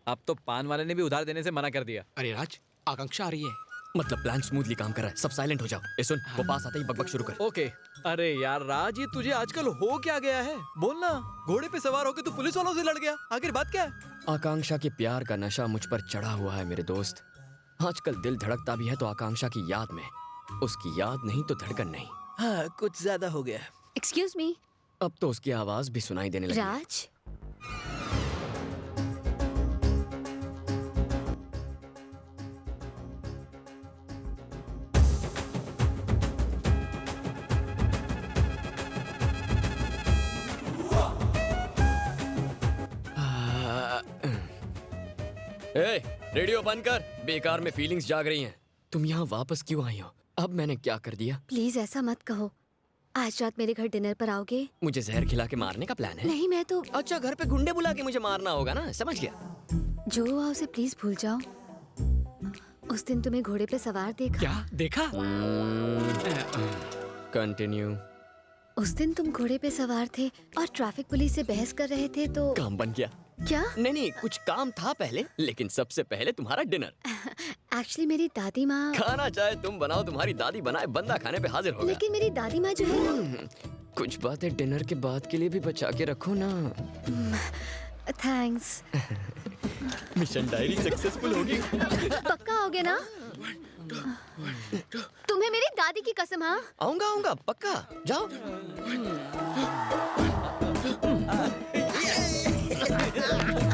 अब तो पान वाले ने भी उधार देने से मना कर दिया। अरे राज, आकांक्षा आ रही है। मतलब प्लान स्मूथली काम कर रहा है, सब साइलेंट हो जाओ। ये सुन, वो पास आते ही बकबक शुरू कर। ओके। अरे यार राज, ये तुझे आजकल हो क्या गया है? बोलना। घोड़े पे सवार होके तू पुलिस वालों से लड़ गया, आखिर बात क्या है? आकांक्षा के प्यार का नशा मुझ पर चढ़ा हुआ है मेरे दोस्त। आजकल दिल धड़कता भी है तो आकांक्षा की याद में। उसकी याद नहीं तो धड़कन नहीं। हाँ, कुछ ज्यादा हो गया। Excuse me. अब तो उसकी आवाज भी सुनाई देने लगी। राज, ए, रेडियो बंद कर। बेकार में फीलिंग्स जाग रही हैं। तुम यहाँ वापस क्यों आई हो? अब मैंने क्या कर दिया? प्लीज ऐसा मत कहो। आज रात मेरे घर डिनर पर आओगे? मुझे जहर खिला के मारने का प्लान है? नहीं, मैं तो अच्छा, घर पे गुंडे बुला के मुझे मारना होगा ना, समझ गया। जो हुआ उसे प्लीज भूल जाओ। उस दिन तुम्हें घोड़े पे सवार देखा। क्या देखा? कंटिन्यू। उस दिन तुम घोड़े पे सवार थे और ट्रैफिक पुलिस से बहस कर रहे थे तो काम बन गया। क्या? नहीं, कुछ काम था पहले, लेकिन सबसे पहले तुम्हारा डिनर। एक्चुअली मेरी दादी माँ। खाना चाहे तुम बनाओ, तुम्हारी दादी बनाए, बंदा खाने पे हाजिर होगा। लेकिन मेरी दादी माँ जो है कुछ बातें डिनर के बाद के लिए भी बचा के रखो ना। थैंक्स। मिशन डायरी सक्सेसफुल होगी। पक्का आओगे ना? तुम्हें मेरी दादी की कसम। हाँ, आऊंगा पक्का। जाओ।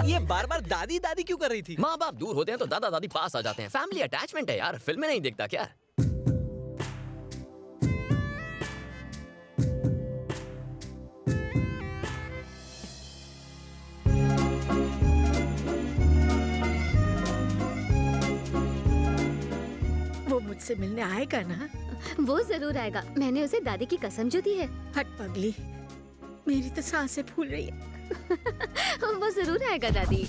ये बार बार दादी दादी क्यों कर रही थी? माँ बाप दूर होते हैं तो दादा दादी पास आ जाते हैं। फैमिली अटैचमेंट है यार, फिल्में नहीं देखता क्या? वो मुझसे मिलने आएगा ना? वो जरूर आएगा। मैंने उसे दादी की कसम जो दी है। हट पगली, मेरी तो सांसें फूल रही है। वो जरूर आएगा दादी।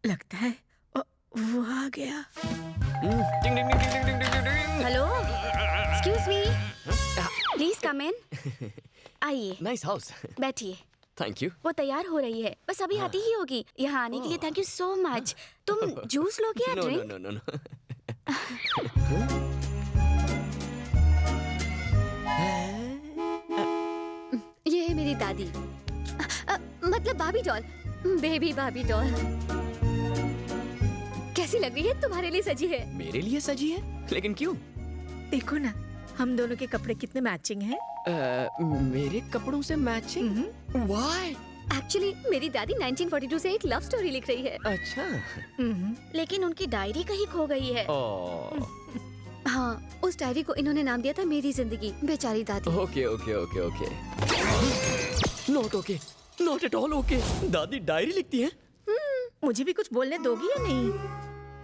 लगता है वो आ गया। Hello, excuse me, please come in. आइए, नाइस हाउस। बैठिए। Thank you. वो तैयार हो रही है, बस अभी आती ही होगी। यहाँ आने के लिए थैंक यू सो मच। तुम जूस लोगे या no drink? No no no. ये है मेरी दादी, मतलब भाभी डॉल, बेबी भाभी डॉल। कैसी लग रही है? तुम्हारे लिए सजी है। मेरे लिए सजी है? लेकिन क्यों? देखो ना, हम दोनों के कपड़े कितने मैचिंग हैं। मेरे कपड़ों से मैचिंग? व्हाई? एक्चुअली मेरी दादी 1942 से एक लव स्टोरी लिख रही है। अच्छा। लेकिन उनकी डायरी कहीं खो गई है। ओह। हाँ, उस डायरी को इन्होंने नाम दिया था मेरी जिंदगी। बेचारी दादी। Okay okay okay okay. Not okay, not at all okay. दादी डायरी लिखती है? मुझे भी कुछ बोलने दोगी या नहीं?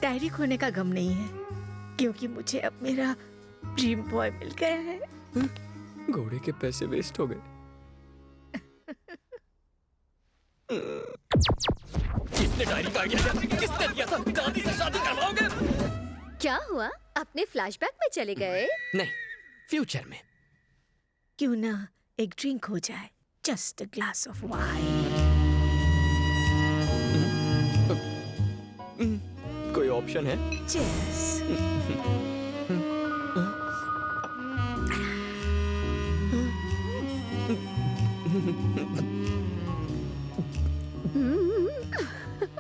डायरी खोने का गम नहीं है, क्योंकि मुझे अब मेरा ड्रीम बॉय मिल गया है। घोड़े के पैसे वेस्ट हो गए। किसने डायरी का आइडिया दिया? किसने दिया था? दादी से शादी करवाओगे? क्या हुआ? अपने फ्लैशबैक में चले गए? नहीं, फ्यूचर में। क्यों ना एक ड्रिंक हो जाए, just a glass of wine. कोई ऑप्शन है? Cheers.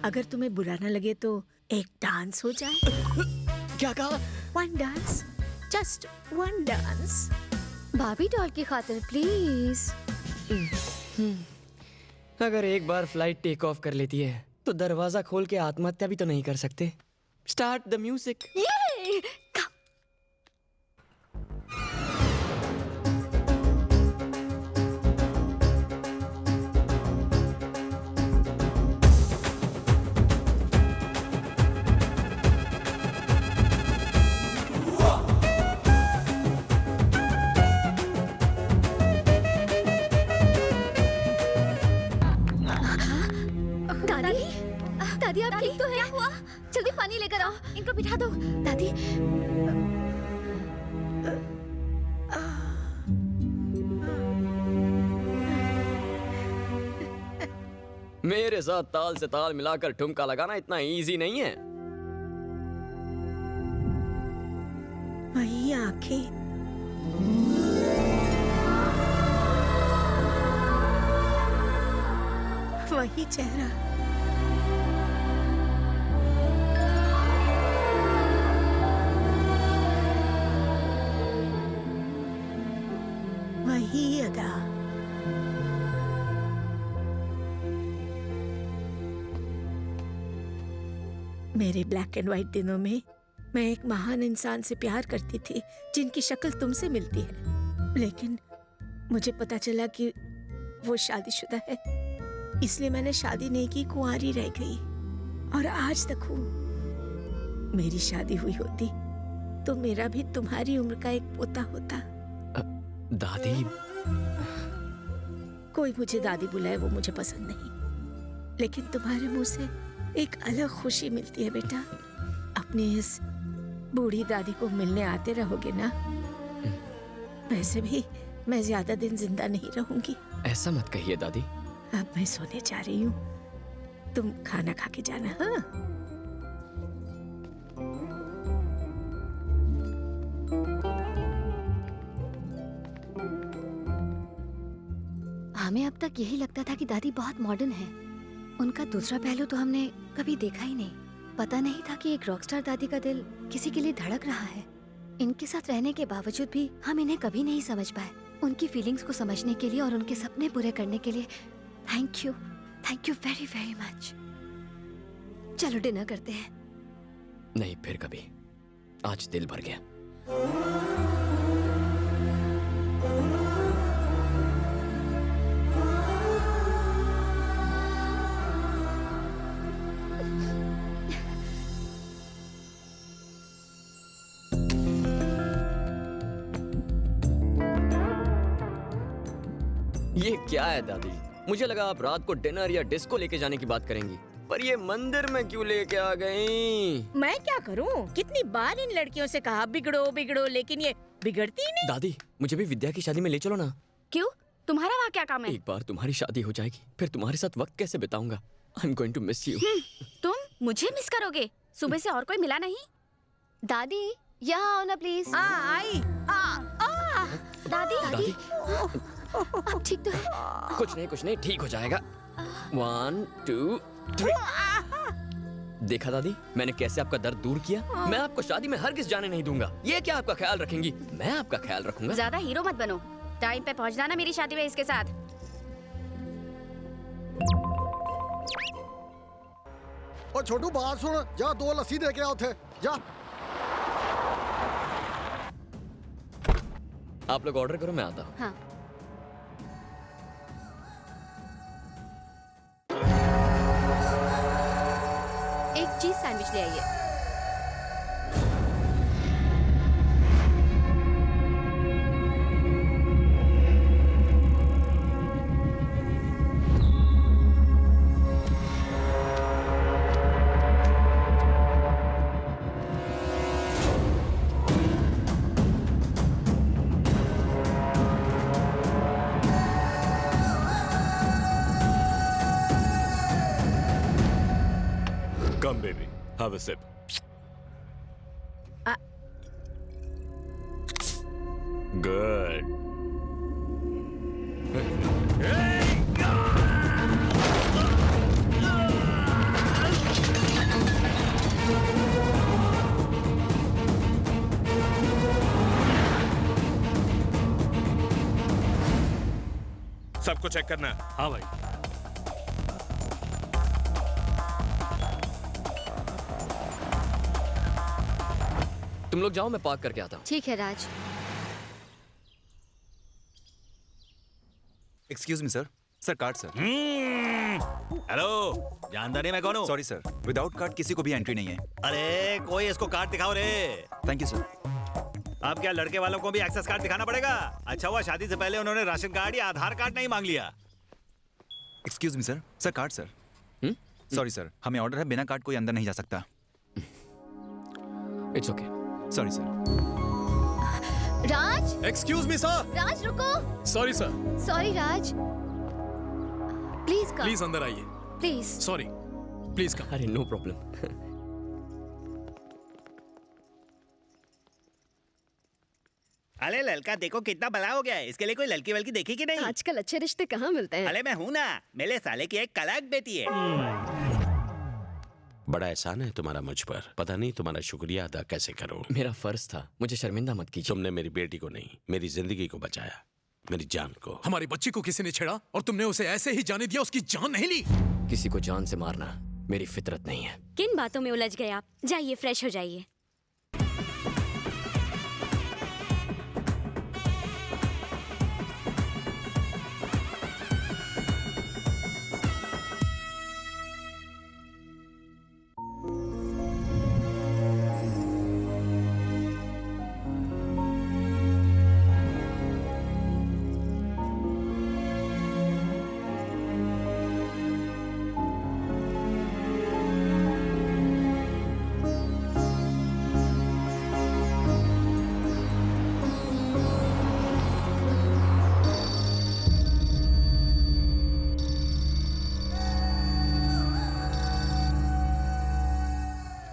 अगर तुम्हें बुरा न लगे तो एक डांस हो जाए। क्या कहा? One dance, just one dance. भाभी डॉल की खातिर प्लीज। अगर एक बार फ्लाइट टेक ऑफ कर लेती है तो दरवाजा खोल के आत्महत्या भी तो नहीं कर सकते। Start the music. दादी, दादी आप ठीक तो है? क्या हुआ? जल्दी पानी लेकर आओ, इनको बिठा दो। दादी मेरे साथ ताल से ताल मिलाकर ठुमका लगाना इतना इजी नहीं है। वही आंखें, वही चेहरा, वही अदा। मेरे ब्लैक एंड व्हाइट दिनों में मैं एक महान इंसान से प्यार करती थी जिनकी शक्ल तुमसे मिलती है, लेकिन मुझे पता चला कि वो शादीशुदा है, इसलिए मैंने शादी नहीं की, कुंवारी रह गई। और आज तक हूँ। मेरी शादी हुई होती तो मेरा भी तुम्हारी उम्र का एक पोता होता। दादी, कोई मुझे दादी बुलाए वो मुझे पसंद नहीं, लेकिन तुम्हारे मुंह से एक अलग खुशी मिलती है बेटा। अपनी इस बूढ़ी दादी को मिलने आते रहोगे ना? वैसे भी मैं ज्यादा दिन जिंदा नहीं रहूंगी। ऐसा मत कहिए दादी। अब मैं सोने जा रही हूँ, तुम खाना खा के जाना। हाँ, हमें अब तक यही लगता था कि दादी बहुत मॉडर्न है। उनका दूसरा पहलू तो हमने कभी देखा ही नहीं। पता नहीं था कि एक रॉकस्टार दादी का दिल किसी के लिए धड़क रहा है। इनके साथ रहने के बावजूद भी हम इन्हें कभी नहीं समझ पाए। उनकी फीलिंग्स को समझने के लिए और उनके सपने पूरे करने के लिए thank you very very much. चलो डिनर करते हैं। नहीं, फिर कभी। आज दिल भर गया। ये क्या है दादी? मुझे लगा आप रात को डिनर या डिस्को लेके जाने की बात करेंगी, पर ये मंदिर में क्यों लेके आ गई? मैं क्या करूं? कितनी बार इन लड़कियों से कहा बिगड़ो बिगड़ो, लेकिन ये बिगड़ती ही नहीं। दादी, मुझे भी विद्या की शादी में ले चलो ना। क्यों? तुम्हारा वहाँ क्या काम है? एक बार तुम्हारी शादी हो जाएगी, फिर तुम्हारे साथ वक्त कैसे बिताऊंगा? I am going to miss you. तुम मुझे मिस करोगे? सुबह से और कोई मिला नहीं? दादी यहाँ आओ ना प्लीज। आई दादी दादी, अब ठीक तो है? कुछ नहीं, ठीक हो जाएगा। 1 2 3। देखा दादी, मैंने कैसे आपका दर्द दूर किया। मैं आपको शादी में हरगिज़ जाने नहीं दूंगा। ये क्या आपका ख्याल रखेंगी? मैं आपका ख्याल रखूंगा। ज्यादा हीरो मत बनो। टाइम पे पहुंचना ना मेरी शादी में इसके साथ। और छोटू बात सुन, जा 2 लस्सी दे के आओ थे, जा। आप लोग ऑर्डर करो, मैं आता हूँ। हाँ। एक चीज सैंडविच ले आइए। Come, baby. Have a sip. Good. सबको चेक करना है। हाँ भाई। तुम लोग जाओ, मैं पार्क करके आता हूँ। ठीक है Raj. Excuse me sir. Sir card sir. Hello, जानता नहीं मैं कौन हूँ? सॉरी सर, विदाउट कार्ड किसी को भी एंट्री नहीं है। अरे कोई इसको कार्ड दिखाओ रे। Thank you sir. अब क्या लड़के वालों को भी एक्सेस कार्ड दिखाना पड़ेगा? अच्छा हुआ शादी से पहले उन्होंने राशन कार्ड या आधार कार्ड नहीं मांग लिया। Excuse me sir. Sir card sir. Sorry sir, हमें ऑर्डर है, बिना कार्ड कोई अंदर नहीं जा सकता। It's okay. Sorry sir. Raj, excuse me sir. Raj रुको। Sorry sir, sorry Raj, please come. Please अंदर आइए। प्लीज। Sorry, please come. अरे नो प्रॉब्लम। अरे लड़का देखो कितना बड़ा हो गया है, इसके लिए कोई लड़की वलकी देखी कि नहीं? आजकल अच्छे रिश्ते कहाँ मिलते हैं? अरे मैं हूँ ना, मेरे साले की एक कलाक बेटी है। बड़ा एहसान है तुम्हारा मुझ पर, पता नहीं तुम्हारा शुक्रिया अदा कैसे करूं। मेरा फर्ज था, मुझे शर्मिंदा मत कीजिए। तुमने मेरी बेटी को नहीं, मेरी जिंदगी को बचाया, मेरी जान को। हमारी बच्ची को किसी ने छेड़ा और तुमने उसे ऐसे ही जाने दिया, उसकी जान नहीं ली। किसी को जान से मारना मेरी फितरत नहीं है। किन बातों में उलझ गए आप? जाइए फ्रेश हो जाइए।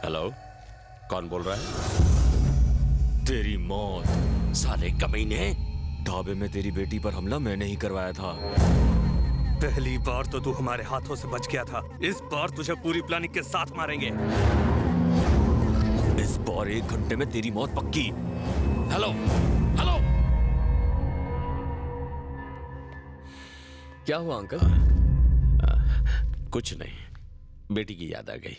हेलो, कौन बोल रहा है? तेरी मौत साले कमीने। ढाबे में तेरी बेटी पर हमला मैंने ही करवाया था। पहली बार तो तू हमारे हाथों से बच गया था, इस बार तुझे पूरी प्लानिंग के साथ मारेंगे। इस बार 1 घंटे में तेरी मौत पक्की। Hello, hello. क्या हुआ अंकल? कुछ नहीं, बेटी की याद आ गई।